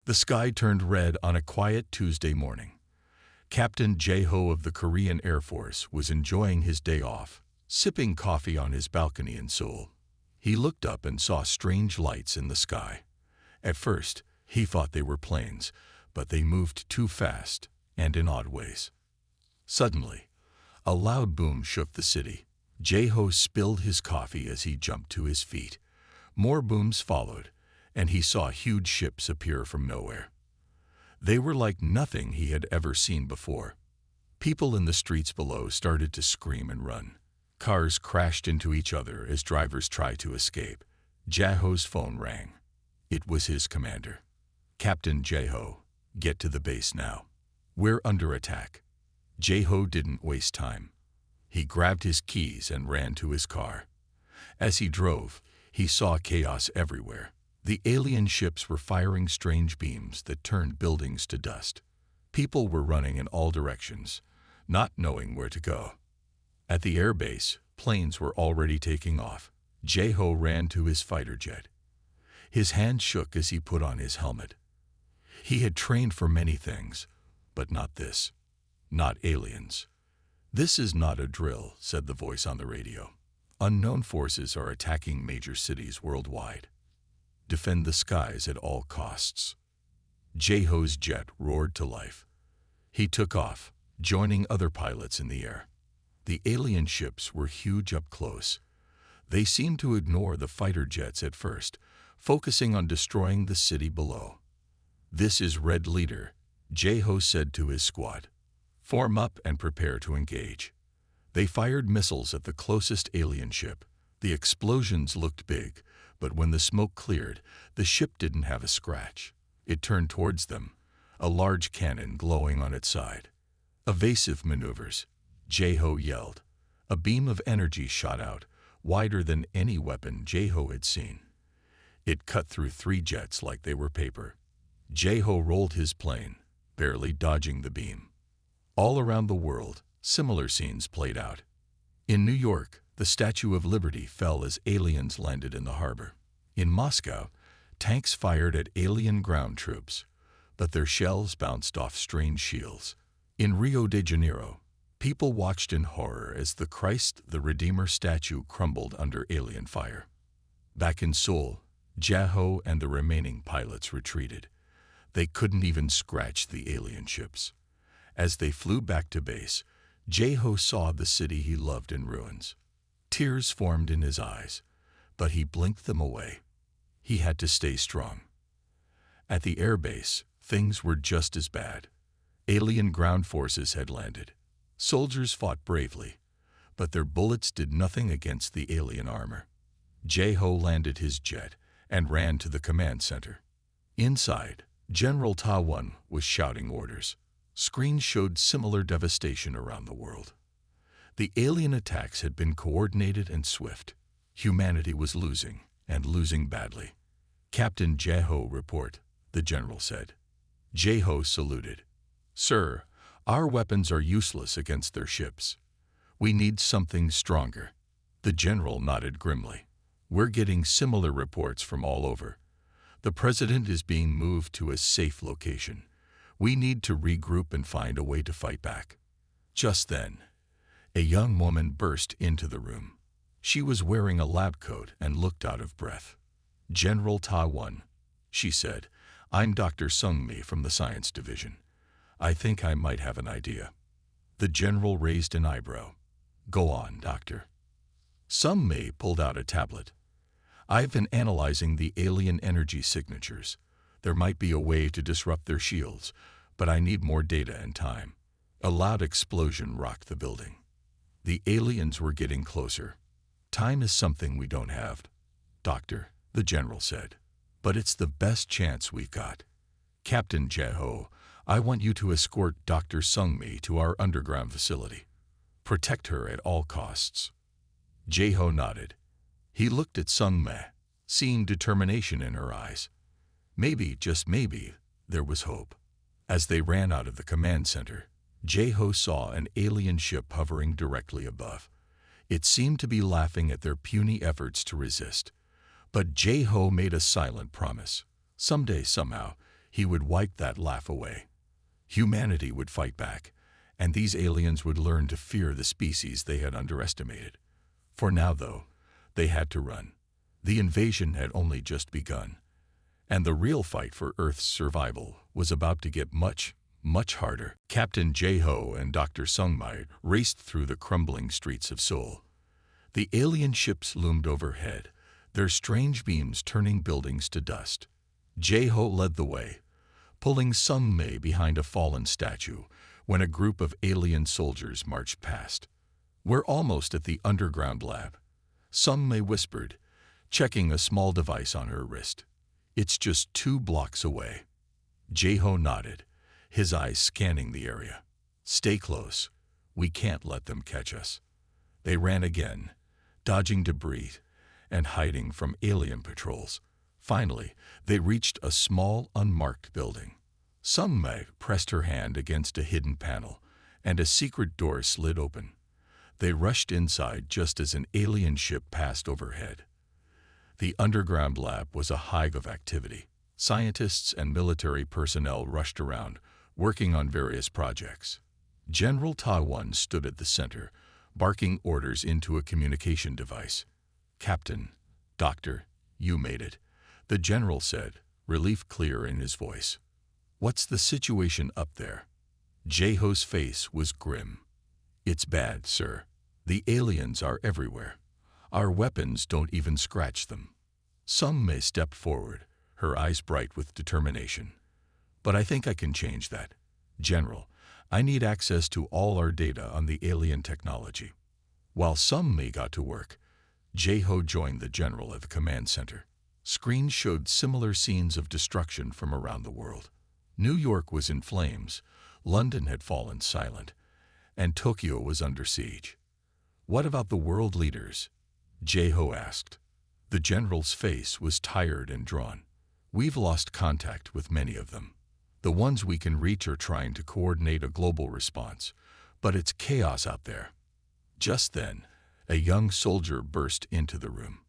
The sky turned red on a quiet Tuesday morning. Captain Jae-ho of the Korean Air Force was enjoying his day off, sipping coffee on his balcony in Seoul. He looked up and saw strange lights in the sky. At first, he thought they were planes, but they moved too fast and in odd ways. Suddenly, a loud boom shook the city. Jae-ho spilled his coffee as he jumped to his feet. More booms followed, and he saw huge ships appear from nowhere. They were like nothing he had ever seen before. People in the streets below started to scream and run. Cars crashed into each other as drivers tried to escape. Jae-ho's phone rang. It was his commander. "Captain Jae-ho, get to the base now. We're under attack." Jae-ho didn't waste time. He grabbed his keys and ran to his car. As he drove, he saw chaos everywhere. The alien ships were firing strange beams that turned buildings to dust. People were running in all directions, not knowing where to go. At the airbase, planes were already taking off. Jae-ho ran to his fighter jet. His hand shook as he put on his helmet. He had trained for many things, but not this. Not aliens. "This is not a drill," said the voice on the radio. "Unknown forces are attacking major cities worldwide. Defend the skies at all costs." Jae-ho's jet roared to life. He took off, joining other pilots in the air. The alien ships were huge up close. They seemed to ignore the fighter jets at first, focusing on destroying the city below. "This is Red Leader," Jae-ho said to his squad. "Form up and prepare to engage." They fired missiles at the closest alien ship. The explosions looked big, but when the smoke cleared, the ship didn't have a scratch. It turned towards them, a large cannon glowing on its side. "Evasive maneuvers," Jae-ho yelled. A beam of energy shot out, wider than any weapon Jae-ho had seen. It cut through 3 jets like they were paper. Jae-ho rolled his plane, barely dodging the beam. All around the world, similar scenes played out. In New York, the Statue of Liberty fell as aliens landed in the harbor. In Moscow, tanks fired at alien ground troops, but their shells bounced off strange shields. In Rio de Janeiro, people watched in horror as the Christ the Redeemer statue crumbled under alien fire. Back in Seoul, Jae-ho and the remaining pilots retreated. They couldn't even scratch the alien ships. As they flew back to base, Jae-ho saw the city he loved in ruins. Tears formed in his eyes, but he blinked them away. He had to stay strong. At the airbase, things were just as bad. Alien ground forces had landed. Soldiers fought bravely, but their bullets did nothing against the alien armor. Jae-ho landed his jet and ran to the command center. Inside, General Ta-won was shouting orders. Screens showed similar devastation around the world. The alien attacks had been coordinated and swift. Humanity was losing, and losing badly. "Captain Jae-ho report," the general said. Jae-ho saluted. "Sir, our weapons are useless against their ships. We need something stronger." The general nodded grimly. "We're getting similar reports from all over. The president is being moved to a safe location. We need to regroup and find a way to fight back." Just then, a young woman burst into the room. She was wearing a lab coat and looked out of breath. "General Ta-won," she said, "I'm Dr. Sung-mi from the Science Division. I think I might have an idea." The general raised an eyebrow. "Go on, doctor." Sung-mi pulled out a tablet. "I've been analyzing the alien energy signatures. There might be a way to disrupt their shields, but I need more data and time." A loud explosion rocked the building. The aliens were getting closer. "Time is something we don't have, doctor," the general said. "But it's the best chance we've got. Captain Jae-ho, I want you to escort Dr. Sung-mi to our underground facility. Protect her at all costs." Jae-ho nodded. He looked at Sung-mi, seeing determination in her eyes. Maybe, just maybe, there was hope. As they ran out of the command center, Jae-ho saw an alien ship hovering directly above. It seemed to be laughing at their puny efforts to resist. But Jae-ho made a silent promise. Someday, somehow, He would wipe that laugh away. Humanity would fight back, and these aliens would learn to fear the species they had underestimated. For now, though, they had to run. The invasion had only just begun, and the real fight for Earth's survival was about to get much, much harder. Captain J-Ho and Dr. Sungmai raced through the crumbling streets of Seoul. The alien ships loomed overhead, their strange beams turning buildings to dust. J-Ho led the way, pulling Sungmai behind a fallen statue when a group of alien soldiers marched past. "We're almost at the underground lab," Sungmai whispered, checking a small device on her wrist. "It's just 2 blocks away." J-Ho nodded, his eyes scanning the area. "Stay close. We can't let them catch us." They ran again, dodging debris and hiding from alien patrols. Finally, they reached a small, unmarked building. Sungmai pressed her hand against a hidden panel, and a secret door slid open. They rushed inside just as an alien ship passed overhead. The underground lab was a hive of activity. Scientists and military personnel rushed around, working on various projects. General Ta-1 stood at the center, barking orders into a communication device. "Captain, Doctor, you made it," the general said, relief clear in his voice. "What's the situation up there?" J-Ho's face was grim. "It's bad, sir. The aliens are everywhere. Our weapons don't even scratch them." Sungmai stepped forward, her eyes bright with determination. "But I think I can change that. General, I need access to all our data on the alien technology." While Sungmai got to work, J-Ho joined the general at the command center. Screens showed similar scenes of destruction from around the world. New York was in flames, London had fallen silent, and Tokyo was under siege. "What about the world leaders?" J-Ho asked. The general's face was tired and drawn. "We've lost contact with many of them. The ones we can reach are trying to coordinate a global response, but it's chaos out there." Just then, a young soldier burst into the room.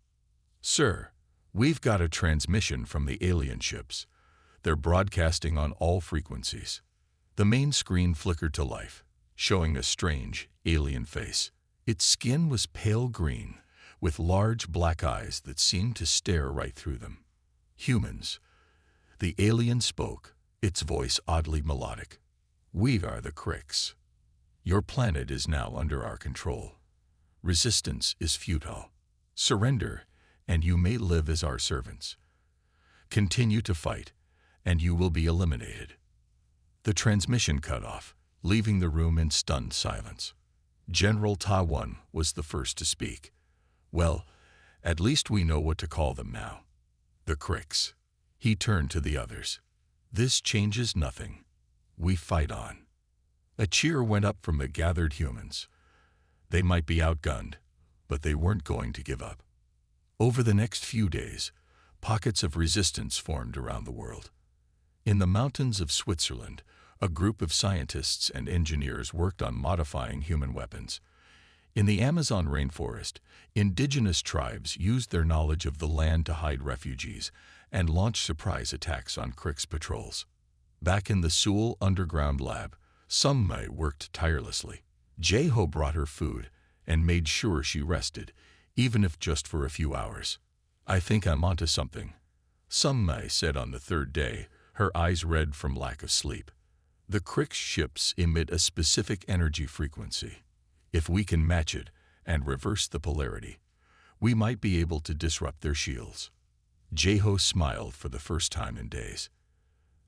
"Sir, we've got a transmission from the alien ships. They're broadcasting on all frequencies." The main screen flickered to life, showing a strange, alien face. Its skin was pale green, with large black eyes that seemed to stare right through them. "Humans." The alien spoke, its voice oddly melodic. "We are the Cricks. Your planet is now under our control. Resistance is futile. Surrender, and you may live as our servants. Continue to fight, and you will be eliminated." The transmission cut off, leaving the room in stunned silence. General Ta-1 was the first to speak. "Well, at least we know what to call them now. The Cricks." He turned to the others. "This changes nothing. We fight on." A cheer went up from the gathered humans. They might be outgunned, but they weren't going to give up. Over the next few days, pockets of resistance formed around the world. In the mountains of Switzerland, a group of scientists and engineers worked on modifying human weapons. In the Amazon rainforest, indigenous tribes used their knowledge of the land to hide refugees and launch surprise attacks on Cricks patrols. Back in the Seoul underground lab, Sungmai worked tirelessly. J-Ho brought her food and made sure she rested, even if just for a few hours. "I think I'm onto something," Sungmai said on the 3rd day, her eyes red from lack of sleep. "The Cricks ships emit a specific energy frequency. If we can match it and reverse the polarity, we might be able to disrupt their shields." J-Ho smiled for the first time in days.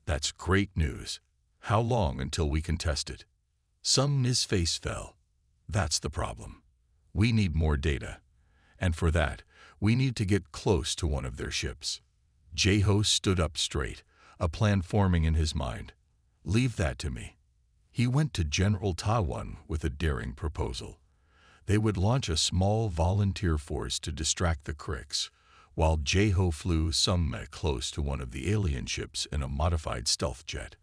"That's great news. How long until we can test it?" Sungmai's face fell. "That's the problem. We need more data, and for that, we need to get close to one of their ships." J-Ho stood up straight, a plan forming in his mind. "Leave that to me." He went to General Ta-1 with a daring proposal. They would launch a small volunteer force to distract the Cricks, while J-Ho flew Sungmai close to one of the alien ships in a modified stealth jet.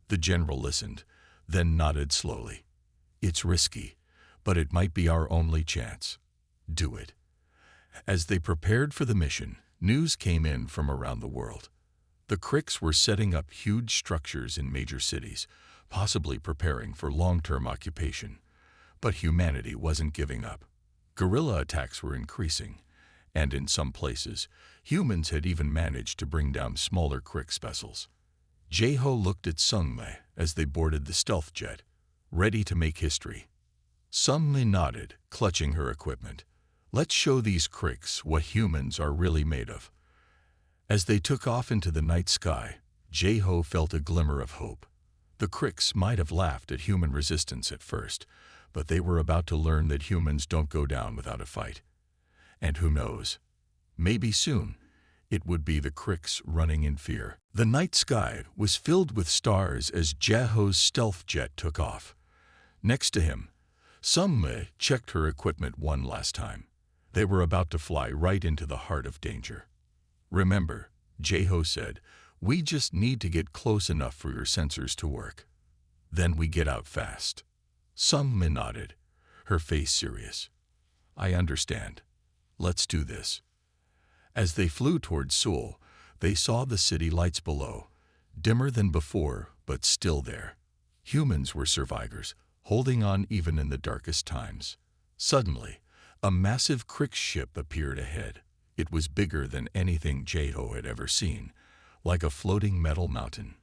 The general listened, then nodded slowly. "It's risky, but it might be our only chance. Do it." As they prepared for the mission, news came in from around the world. The Cricks were setting up huge structures in major cities, possibly preparing for long-term occupation. But humanity wasn't giving up. Guerrilla attacks were increasing, and in some places, humans had even managed to bring down smaller Cricks vessels. Jae-ho looked at Sung-mi as they boarded the stealth jet, ready to make history. Sung-mi nodded, clutching her equipment. Let's show these Cricks what humans are really made of. As they took off into the night sky, Jae-ho felt a glimmer of hope. The Cricks might have laughed at human resistance at first, but they were about to learn that humans don't go down without a fight. And who knows? Maybe soon, it would be the Cricks running in fear. The night sky was filled with stars as Jae-ho's stealth jet took off. Next to him, Sung-mi checked her equipment one last time. They were about to fly right into the heart of danger. Remember, Jae-ho said, we just need to get close enough for your sensors to work. Then we get out fast. Sung-mi nodded, her face serious. I understand. Let's do this. As they flew towards Seoul, they saw the city lights below, dimmer than before, but still there. Humans were survivors, holding on even in the darkest times. Suddenly, a massive Crick ship appeared ahead. It was bigger than anything Jae-ho had ever seen, like a floating metal mountain.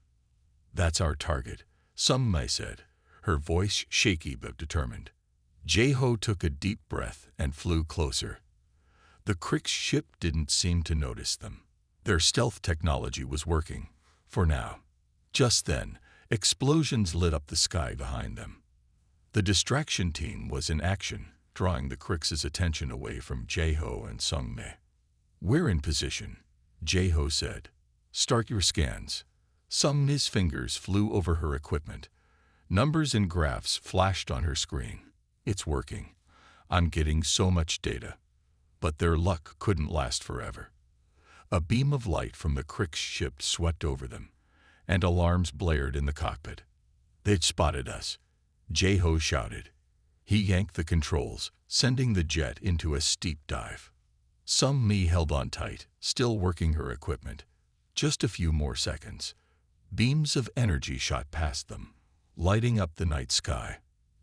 That's our target, Sung-mi said, her voice shaky but determined. Jae-ho took a deep breath and flew closer. The Crick ship didn't seem to notice them. Their stealth technology was working, for now. Just then, explosions lit up the sky behind them. The distraction team was in action, drawing the Cricks' attention away from Jae-ho and Sung-mi. We're in position, Jae-ho said. Start your scans. Sung-mi's fingers flew over her equipment. Numbers and graphs flashed on her screen. It's working. I'm getting so much data. But their luck couldn't last forever. A beam of light from the Crick ship swept over them, and alarms blared in the cockpit. They'd spotted us, Jae-ho shouted. He yanked the controls, sending the jet into a steep dive. Sung-mi held on tight, still working her equipment. Just a few more seconds. Beams of energy shot past them, lighting up the night sky.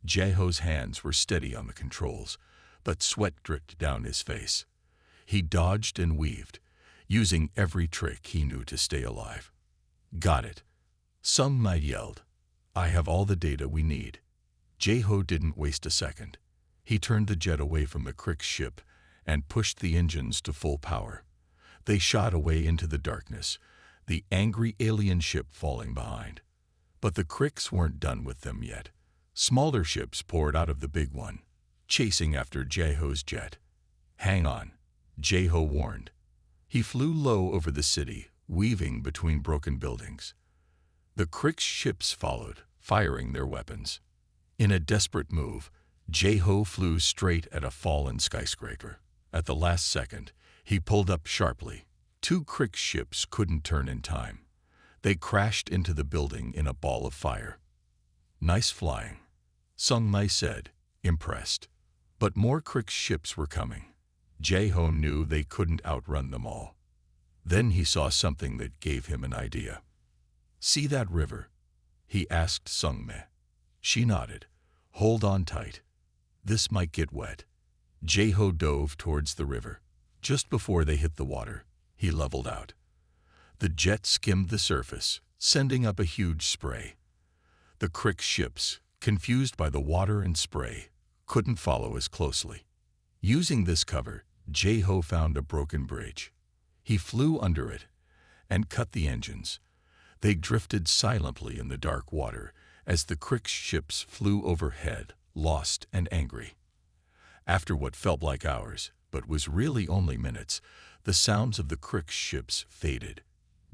Jae-ho's hands were steady on the controls, but sweat dripped down his face. He dodged and weaved, using every trick he knew to stay alive. Got it. Sung-mi yelled. I have all the data we need. Jae-ho didn't waste a second. He turned the jet away from the Crick ship and pushed the engines to full power. They shot away into the darkness, the angry alien ship falling behind. But the Cricks weren't done with them yet. Smaller ships poured out of the big one, chasing after Jae-ho's jet. Hang on, Jae-ho warned. He flew low over the city, weaving between broken buildings. The Crick ships followed, firing their weapons. In a desperate move, Jae-ho flew straight at a fallen skyscraper. At the last second, he pulled up sharply. Two Crick ships couldn't turn in time. They crashed into the building in a ball of fire. Nice flying, Sung-mi said, impressed. But more Crick ships were coming. Jae-ho knew they couldn't outrun them all. Then he saw something that gave him an idea. See that river? He asked Sung-mi. She nodded. Hold on tight. This might get wet. Jae-ho dove towards the river. Just before they hit the water, he leveled out. The jet skimmed the surface, sending up a huge spray. The Crick ships, confused by the water and spray, couldn't follow as closely. Using this cover, Jae-ho found a broken bridge. He flew under it and cut the engines. They drifted silently in the dark water as the Crick ships flew overhead, lost and angry. After what felt like hours, but was really only minutes, the sounds of the Crick ships faded.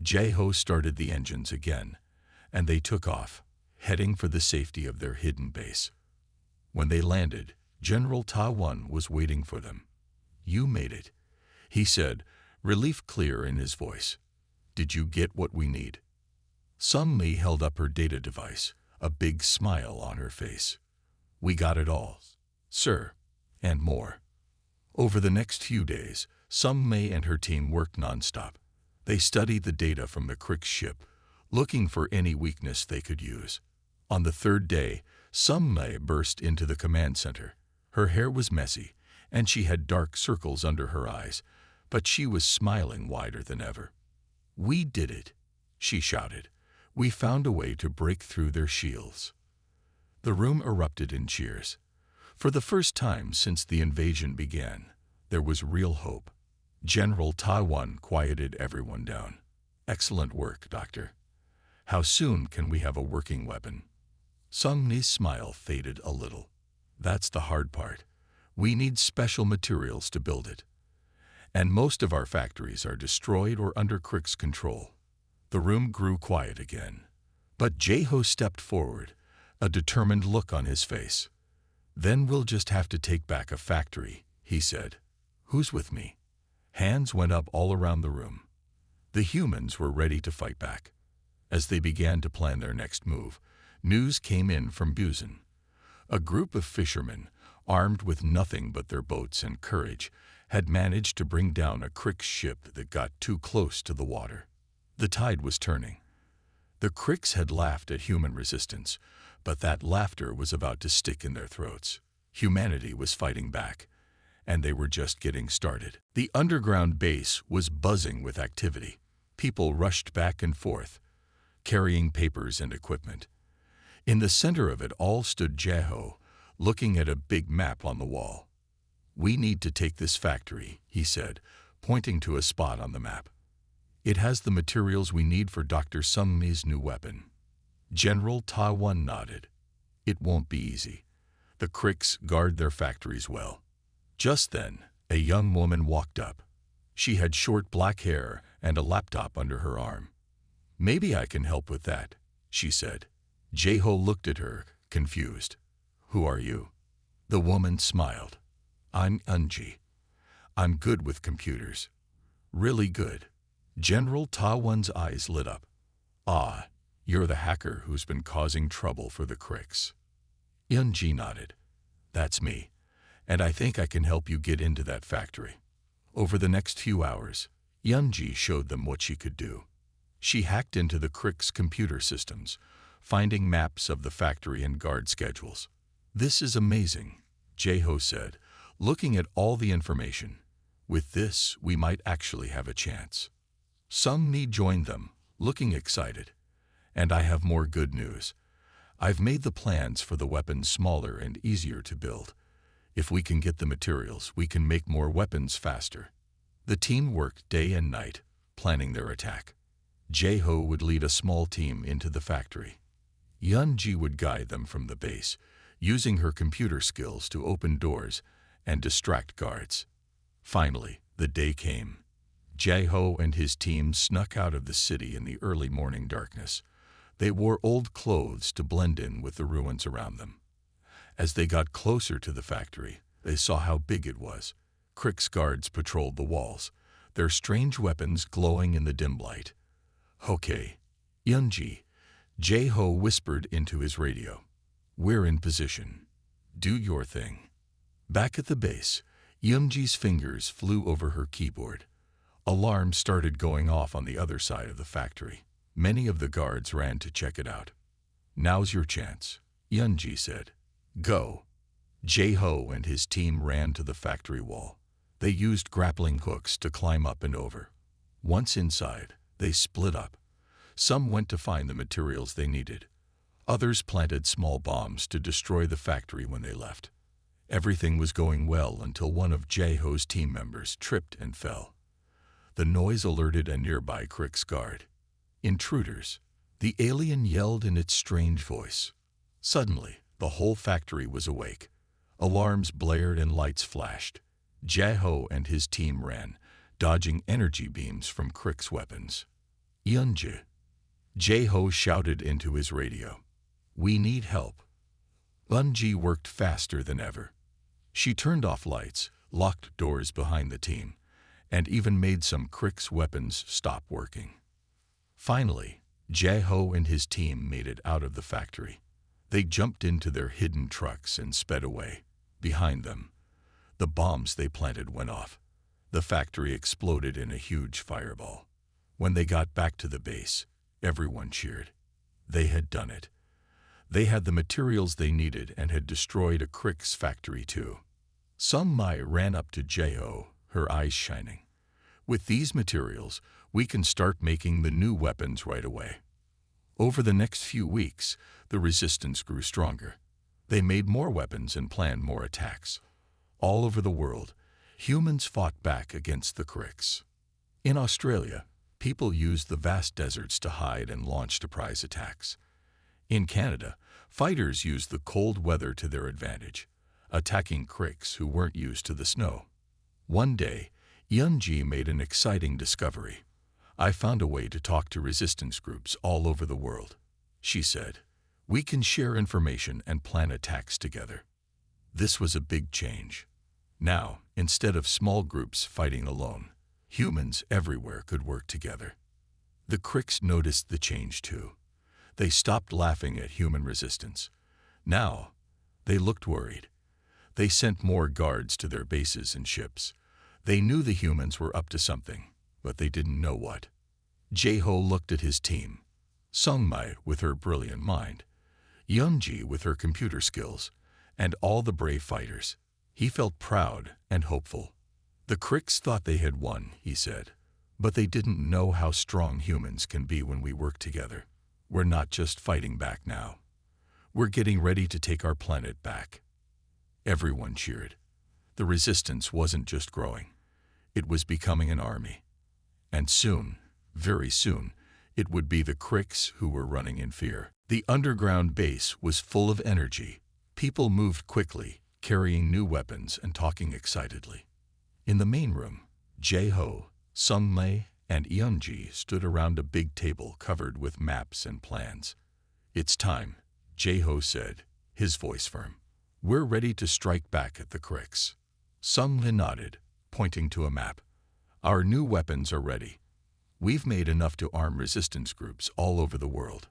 Jae-ho started the engines again, and they took off, heading for the safety of their hidden base. When they landed, General Ta-won was waiting for them. You made it, he said, relief clear in his voice. Did you get what we need? Sung-mi held up her data device, a big smile on her face. We got it all, sir, and more. Over the next few days, Sung-mi and her team worked nonstop. They studied the data from the Crick's ship, looking for any weakness they could use. On the third day, Sumnai burst into the command center. Her hair was messy, and she had dark circles under her eyes, but she was smiling wider than ever. "We did it," she shouted. "We found a way to break through their shields." The room erupted in cheers. For the first time since the invasion began, there was real hope. General Taiwan quieted everyone down. "Excellent work, Doctor. How soon can we have a working weapon?" Sung-ni's smile faded a little. "That's the hard part. We need special materials to build it. And most of our factories are destroyed or under Crick's control." The room grew quiet again. But Jae-ho stepped forward, a determined look on his face. "Then we'll just have to take back a factory," he said. "Who's with me?" Hands went up all around the room. The humans were ready to fight back. As they began to plan their next move, news came in from Busan. A group of fishermen, armed with nothing but their boats and courage, had managed to bring down a Crick's ship that got too close to the water. The tide was turning. The Cricks had laughed at human resistance, but that laughter was about to stick in their throats. Humanity was fighting back, and they were just getting started. The underground base was buzzing with activity. People rushed back and forth, carrying papers and equipment. In the center of it all stood Jae-ho, looking at a big map on the wall. "We need to take this factory," he said, pointing to a spot on the map. "It has the materials we need for Dr. Sung-ni's new weapon." General Ta-won nodded. "It won't be easy. The Cricks guard their factories well." Just then, a young woman walked up. She had short black hair and a laptop under her arm. "Maybe I can help with that," she said. Jae-ho looked at her, confused. "Who are you?" The woman smiled. "I'm Eunji. I'm good with computers. Really good." General Ta-won's eyes lit up. "Ah, you're the hacker who's been causing trouble for the Cricks." Eunji nodded. "That's me, and I think I can help you get into that factory." Over the next few hours, Eunji showed them what she could do. She hacked into the Cricks' computer systems, finding maps of the factory and guard schedules. "This is amazing," Jae-ho said, looking at all the information. "With this, we might actually have a chance." Sung-ni joined them, looking excited. "And I have more good news. I've made the plans for the weapons smaller and easier to build. If we can get the materials, we can make more weapons faster." The team worked day and night, planning their attack. Jae-ho would lead a small team into the factory. Eunji would guide them from the base, using her computer skills to open doors and distract guards. Finally, the day came. Jae-ho and his team snuck out of the city in the early morning darkness. They wore old clothes to blend in with the ruins around them. As they got closer to the factory, they saw how big it was. Crick's guards patrolled the walls, their strange weapons glowing in the dim light. "Okay, Eunji," Jae-ho whispered into his radio. "We're in position. Do your thing." Back at the base, Eunji's fingers flew over her keyboard. Alarms started going off on the other side of the factory. Many of the guards ran to check it out. "Now's your chance," Eunji said. "Go." Jae-ho and his team ran to the factory wall. They used grappling hooks to climb up and over. Once inside, they split up. Some went to find the materials they needed. Others planted small bombs to destroy the factory when they left. Everything was going well until one of Jae-ho's team members tripped and fell. The noise alerted a nearby Crick's guard. "Intruders," the alien yelled in its strange voice. Suddenly, the whole factory was awake. Alarms blared and lights flashed. Jae-ho and his team ran, dodging energy beams from Crick's weapons. "Eunji," Jae-ho shouted into his radio. "We need help." Eunji worked faster than ever. She turned off lights, locked doors behind the team, and even made some Crick's weapons stop working. Finally, Jae-ho and his team made it out of the factory. They jumped into their hidden trucks and sped away. Behind them, the bombs they planted went off. The factory exploded in a huge fireball. When they got back to the base, everyone cheered. They had done it. They had the materials they needed and had destroyed a Crix factory too. Sung Mai ran up to Jeho, her eyes shining. With these materials, we can start making the new weapons right away. Over the next few weeks, the resistance grew stronger. They made more weapons and planned more attacks. All over the world, humans fought back against the Crix. In Australia, people used the vast deserts to hide and launch surprise attacks. In Canada, fighters used the cold weather to their advantage, attacking Crix who weren't used to the snow. One day, Yunji made an exciting discovery. "I found a way to talk to resistance groups all over the world," she said. "We can share information and plan attacks together." This was a big change. Now, instead of small groups fighting alone, humans everywhere could work together. The Crix noticed the change too. They stopped laughing at human resistance. Now, they looked worried. They sent more guards to their bases and ships. They knew the humans were up to something, but they didn't know what. Jeho looked at his team. Sung Mai with her brilliant mind, Yunji with her computer skills, and all the brave fighters. He felt proud and hopeful. "The Crix thought they had won," he said, "but they didn't know how strong humans can be when we work together. We're not just fighting back now. We're getting ready to take our planet back." Everyone cheered. The resistance wasn't just growing. It was becoming an army. And soon, very soon, it would be the Crix who were running in fear. The underground base was full of energy. People moved quickly, carrying new weapons and talking excitedly. In the main room, Jeho, Sung Mai, and Yunji stood around a big table covered with maps and plans. "It's time," Jeho said, his voice firm. "We're ready to strike back at the Crix." Sung Mai nodded, pointing to a map. "Our new weapons are ready. We've made enough to arm resistance groups all over the world."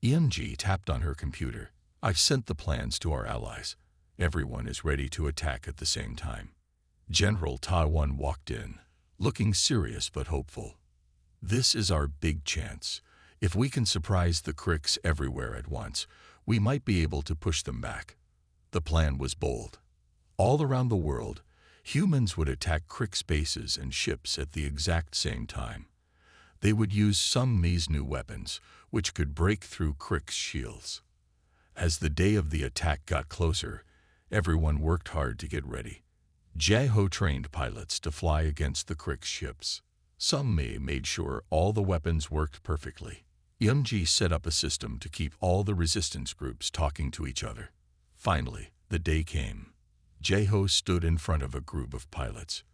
Yunji tapped on her computer. "I've sent the plans to our allies. Everyone is ready to attack at the same time." General Taiwan walked in, looking serious but hopeful. "This is our big chance. If we can surprise the Crix everywhere at once, we might be able to push them back." The plan was bold. All around the world, humans would attack Crix bases and ships at the exact same time. They would use Sung Mai's new weapons, which could break through Crix shields. As the day of the attack got closer, everyone worked hard to get ready. Jeho trained pilots to fly against the Crix ships. Sung Mai made sure all the weapons worked perfectly. Yunji set up a system to keep all the resistance groups talking to each other. Finally, the day came. Jeho stood in front of a group of pilots.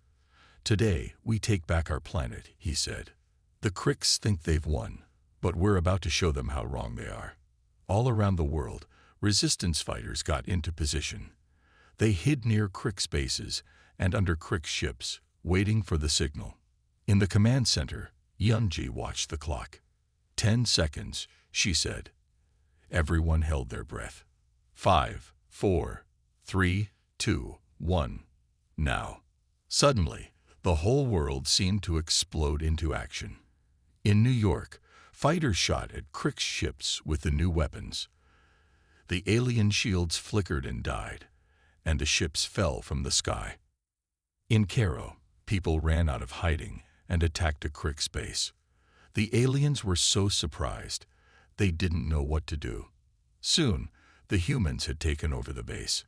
"Today, we take back our planet," he said. "The Crix think they've won, but we're about to show them how wrong they are." All around the world, resistance fighters got into position. They hid near Crix bases and under Crix ships, waiting for the signal. In the command center, Yunji watched the clock. 10 seconds, she said. Everyone held their breath. 5, 4, 3, 2, 1. Now. Suddenly, the whole world seemed to explode into action. In New York, fighters shot at Crix ships with the new weapons. The alien shields flickered and died, and the ships fell from the sky. In Cairo, people ran out of hiding and attacked a Crix base. The aliens were so surprised, they didn't know what to do. Soon, the humans had taken over the base.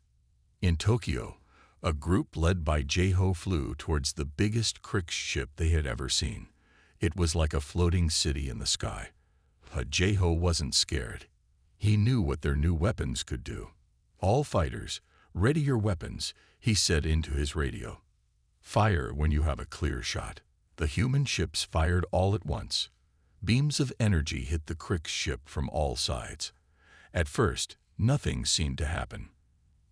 In Tokyo, a group led by Jeho flew towards the biggest Crix ship they had ever seen. It was like a floating city in the sky. But Jeho wasn't scared. He knew what their new weapons could do. "All fighters, ready your weapons," he said into his radio. "Fire when you have a clear shot." The human ships fired all at once. Beams of energy hit the Crix ship from all sides. At first, nothing seemed to happen.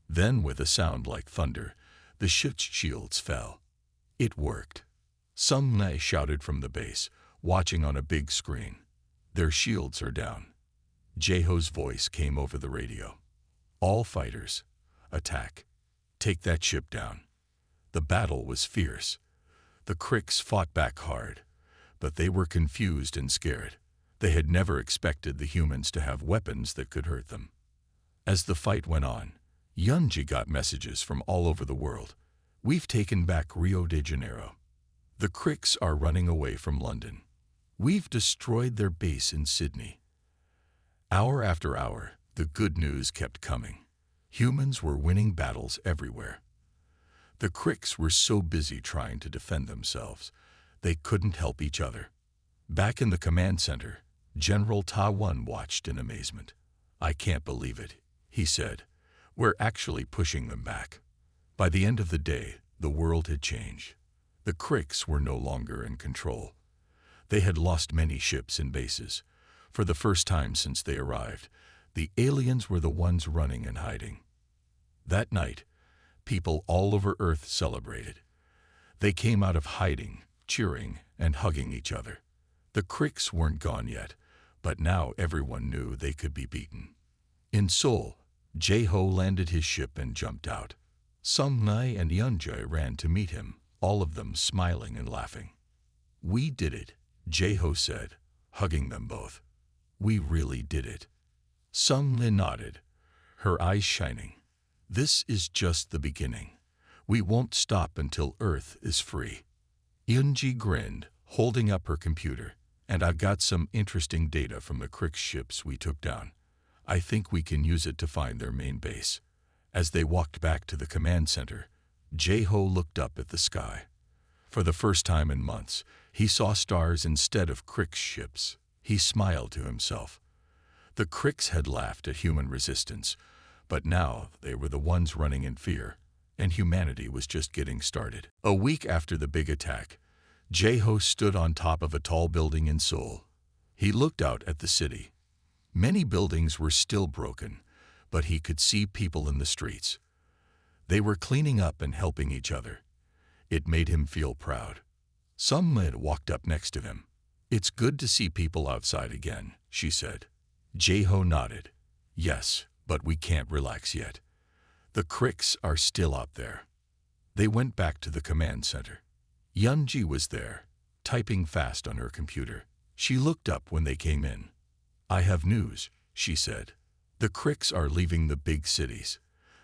Then, with a sound like thunder, the ship's shields fell. It worked. Sung Mai shouted from the base, watching on a big screen. "Their shields are down." Jeho's voice came over the radio. "All fighters, attack. Take that ship down." The battle was fierce. The Crix fought back hard, but they were confused and scared. They had never expected the humans to have weapons that could hurt them. As the fight went on, Yunji got messages from all over the world. We've taken back Rio de Janeiro. The Cricks are running away from London. We've destroyed their base in Sydney. Hour after hour, the good news kept coming. Humans were winning battles everywhere. The Cricks were so busy trying to defend themselves, they couldn't help each other. Back in the command center, General Ta Wan watched in amazement. "I can't believe it," he said. "We're actually pushing them back." By the end of the day, the world had changed. The Cricks were no longer in control. They had lost many ships and bases. For the first time since they arrived, the aliens were the ones running and hiding. That night, people all over Earth celebrated. They came out of hiding, cheering and hugging each other. The Cricks weren't gone yet, but now everyone knew they could be beaten. In Seoul, Jae-ho landed his ship and jumped out. Sung-nae and Yeonjae ran to meet him, all of them smiling and laughing. "We did it," Jae-ho said, hugging them both. "We really did it." Sung-nae nodded, her eyes shining. "This is just the beginning. We won't stop until Earth is free." Yeonji grinned, holding up her computer. "And I've got some interesting data from the Crick ships we took down. I think we can use it to find their main base." As they walked back to the command center, Jae-ho looked up at the sky. For the first time in months, he saw stars instead of Crick's ships. He smiled to himself. The Cricks had laughed at human resistance, but now they were the ones running in fear, and humanity was just getting started. A week after the big attack, Jae-ho stood on top of a tall building in Seoul. He looked out at the city. Many buildings were still broken, but he could see people in the streets. They were cleaning up and helping each other. It made him feel proud. Sung-nae walked up next to him. "It's good to see people outside again," she said. Jae-ho nodded. "Yes, but we can't relax yet. The Cricks are still out there." They went back to the command center. Yeonji was there, typing fast on her computer. She looked up when they came in. "I have news," she said. "The Cricks are leaving the big cities.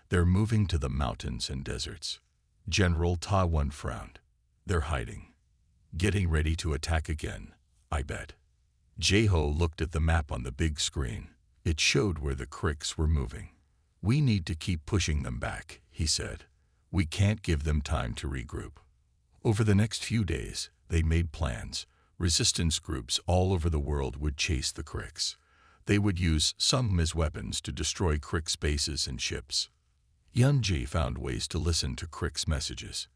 They're moving to the mountains and deserts." General Ta Wan frowned. "They're hiding. Getting ready to attack again, I bet." Jae-ho looked at the map on the big screen. It showed where the Cricks were moving. "We need to keep pushing them back," he said. "We can't give them time to regroup." Over the next few days, they made plans. Resistance groups all over the world would chase the Cricks. They would use some as weapons to destroy Cricks' bases and ships. Yeonji found ways to listen to Cricks' messages.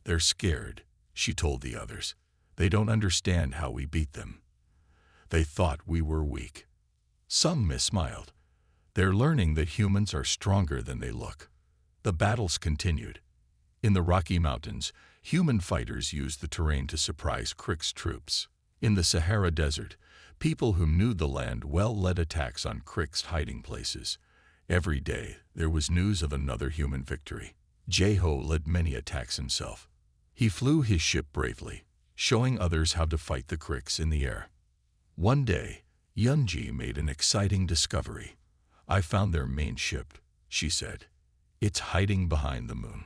"They're scared," she told the others. "They don't understand how we beat them. They thought we were weak." Sung-nae smiled. "They're learning that humans are stronger than they look." The battles continued. In the Rocky Mountains, human fighters used the terrain to surprise Crick's troops. In the Sahara Desert, people who knew the land well led attacks on Crick's hiding places. Every day, there was news of another human victory. Jae-ho led many attacks himself. He flew his ship bravely, showing others how to fight the Cricks in the air. One day, Yeonji made an exciting discovery. "I found their main ship," she said. "It's hiding behind the moon."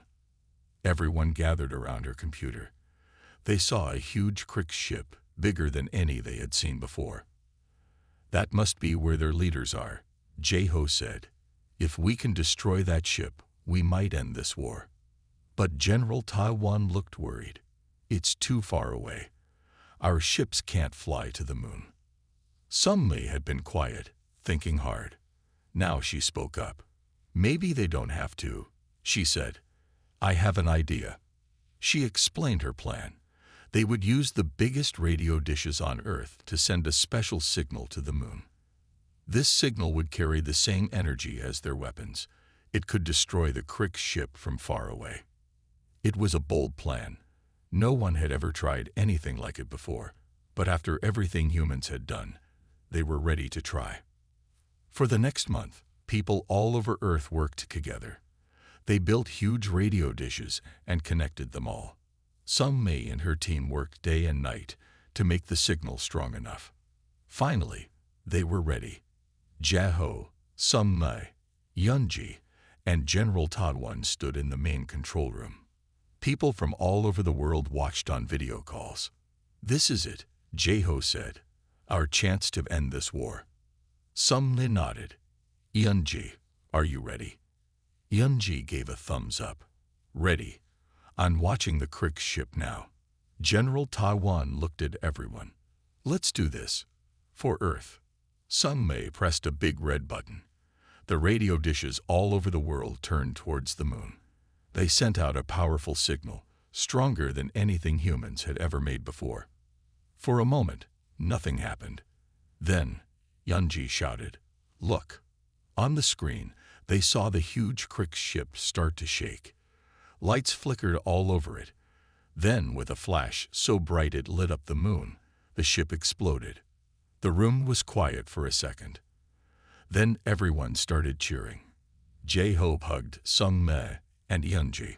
Everyone gathered around her computer. They saw a huge Crick ship, bigger than any they had seen before. "That must be where their leaders are," Jae-ho said. "If we can destroy that ship, we might end this war." But General Ta Wan looked worried. "It's too far away. Our ships can't fly to the moon." Sung-nae had been quiet, thinking hard. Now she spoke up. "Maybe they don't have to," she said. "I have an idea." She explained her plan. They would use the biggest radio dishes on Earth to send a special signal to the moon. This signal would carry the same energy as their weapons. It could destroy the Crick ship from far away. It was a bold plan. No one had ever tried anything like it before, but after everything humans had done, they were ready to try. For the next month, people all over Earth worked together. They built huge radio dishes and connected them all. Sung-nae and her team worked day and night, to make the signal strong enough. Finally, they were ready. Jaho, Sung Mei, Yunji, and General Tadwan stood in the main control room. People from all over the world watched on video calls. "This is it," Jaho said. "Our chance to end this war." Sung Mei nodded. "Yunji, are you ready?" Yunji gave a thumbs up. "Ready. I'm watching the Krix ship now." General Taiwan looked at everyone. "Let's do this. For Earth." Sung Mei pressed a big red button. The radio dishes all over the world turned towards the moon. They sent out a powerful signal, stronger than anything humans had ever made before. For a moment, nothing happened. Then, Yunji shouted, "Look!" On the screen, they saw the huge Krix ship start to shake. Lights flickered all over it. Then, with a flash so bright it lit up the moon, the ship exploded. The room was quiet for a second. Then everyone started cheering. Jae-ho hugged Sung Mei and Yunji.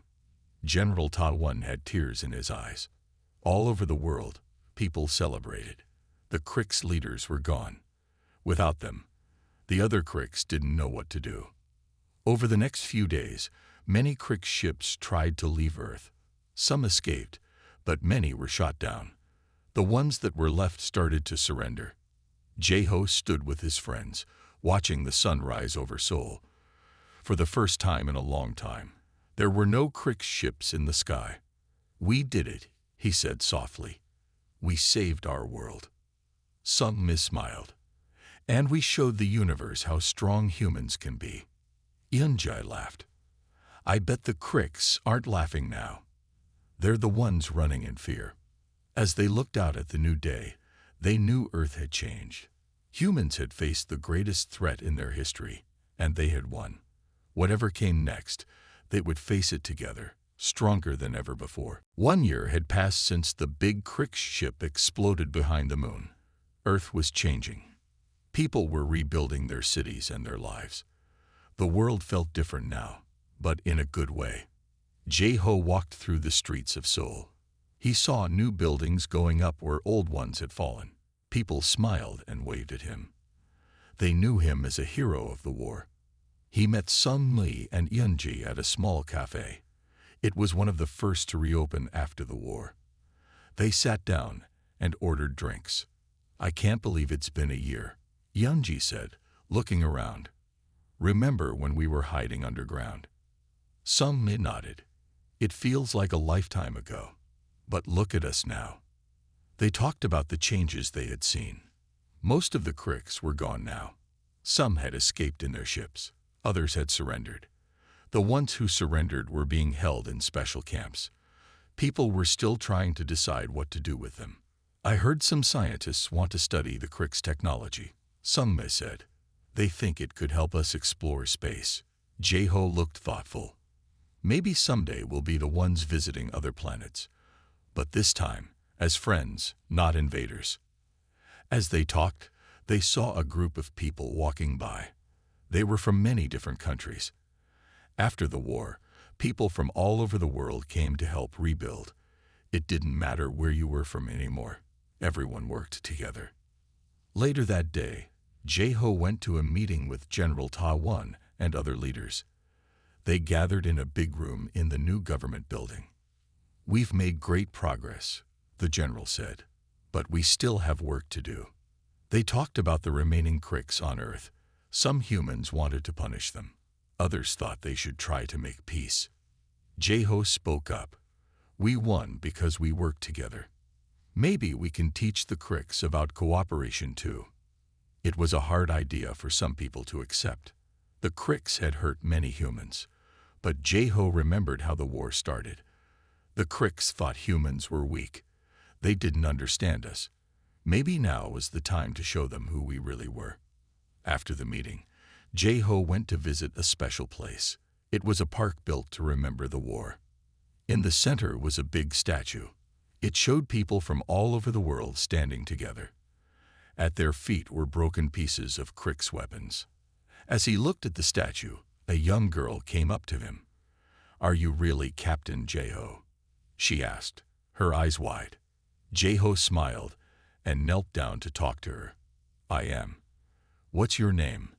General Ta-won had tears in his eyes. All over the world, people celebrated. The Krix leaders were gone. Without them, the other Krix didn't know what to do. Over the next few days, many Krix ships tried to leave Earth. Some escaped, but many were shot down. The ones that were left started to surrender. Jae-ho stood with his friends, watching the sun rise over Seoul. For the first time in a long time, there were no Krix ships in the sky. "We did it," he said softly. "We saved our world." Sung Mi smiled. "And we showed the universe how strong humans can be." Yunji laughed. "I bet the Krix aren't laughing now. They're the ones running in fear." As they looked out at the new day, they knew Earth had changed. Humans had faced the greatest threat in their history, and they had won. Whatever came next, they would face it together, stronger than ever before. 1 year had passed since the big Krix ship exploded behind the moon. Earth was changing. People were rebuilding their cities and their lives. The world felt different now, but in a good way. Jae-ho walked through the streets of Seoul. He saw new buildings going up where old ones had fallen. People smiled and waved at him. They knew him as a hero of the war. He met Sung Mi and Yunji at a small cafe. It was one of the first to reopen after the war. They sat down and ordered drinks. "I can't believe it's been a year," Yunji said, looking around. "Remember when we were hiding underground?" Sung Mi nodded. "It feels like a lifetime ago. But look at us now." They talked about the changes they had seen. Most of the Krix were gone now. Some had escaped in their ships. Others had surrendered. The ones who surrendered were being held in special camps. People were still trying to decide what to do with them. "I heard some scientists want to study the Krix technology," Sung Mi said. "They think it could help us explore space." Jae-ho looked thoughtful. "Maybe someday we'll be the ones visiting other planets. But this time, as friends, not invaders." As they talked, they saw a group of people walking by. They were from many different countries. After the war, people from all over the world came to help rebuild. It didn't matter where you were from anymore. Everyone worked together. Later that day, Jae-ho went to a meeting with General Ta-won and other leaders. They gathered in a big room in the new government building. "We've made great progress," the general said, "but we still have work to do." They talked about the remaining Krix on Earth. Some humans wanted to punish them. Others thought they should try to make peace. Jae-ho spoke up. "We won because we worked together. Maybe we can teach the Krix about cooperation too." It was a hard idea for some people to accept. The Krix had hurt many humans, but Jae-ho remembered how the war started. The Krix thought humans were weak. They didn't understand us. Maybe now was the time to show them who we really were. After the meeting, Jae-ho went to visit a special place. It was a park built to remember the war. In the center was a big statue. It showed people from all over the world standing together. At their feet were broken pieces of Krix weapons. As he looked at the statue, a young girl came up to him. "Are you really Captain Jae-ho?" she asked, her eyes wide. Jae-ho smiled and knelt down to talk to her. "I am. What's your name?"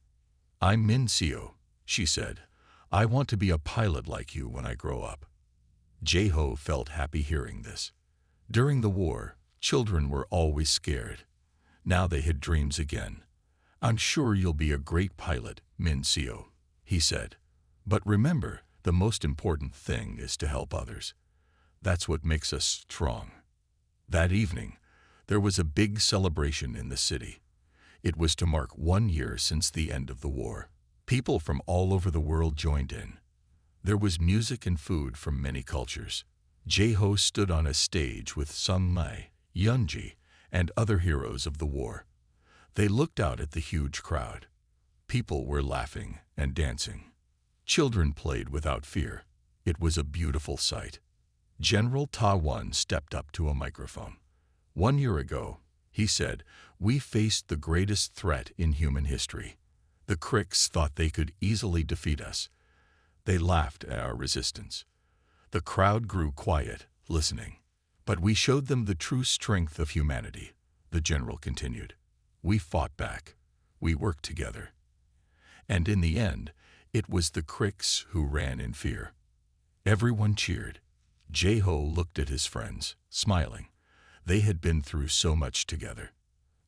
"I'm Min Seo," she said. "I want to be a pilot like you when I grow up." Jeho felt happy hearing this. During the war, children were always scared. Now they had dreams again. "I'm sure you'll be a great pilot, Min Seo," he said. "But remember, the most important thing is to help others. That's what makes us strong." That evening, there was a big celebration in the city. It was to mark 1 year since the end of the war. People from all over the world joined in. There was music and food from many cultures. Jeho stood on a stage with Sun Mai, Yunji, and other heroes of the war. They looked out at the huge crowd. People were laughing and dancing. Children played without fear. It was a beautiful sight. General Ta Wan stepped up to a microphone. "1 year ago," he said, "we faced the greatest threat in human history. The Kricks thought they could easily defeat us. They laughed at our resistance. The crowd grew quiet, listening. But we showed them the true strength of humanity," the general continued. "We fought back. We worked together. And in the end, it was the Kricks who ran in fear." Everyone cheered. Jeho looked at his friends, smiling. They had been through so much together.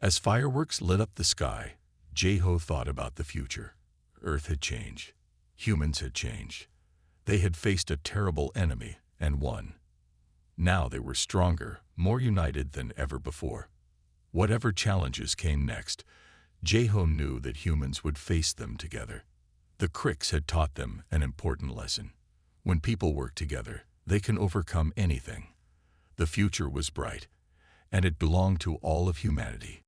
As fireworks lit up the sky, Jeho thought about the future. Earth had changed. Humans had changed. They had faced a terrible enemy and won. Now they were stronger, more united than ever before. Whatever challenges came next, Jeho knew that humans would face them together. The Kricks had taught them an important lesson. When people work together, they can overcome anything. The future was bright, and it belonged to all of humanity.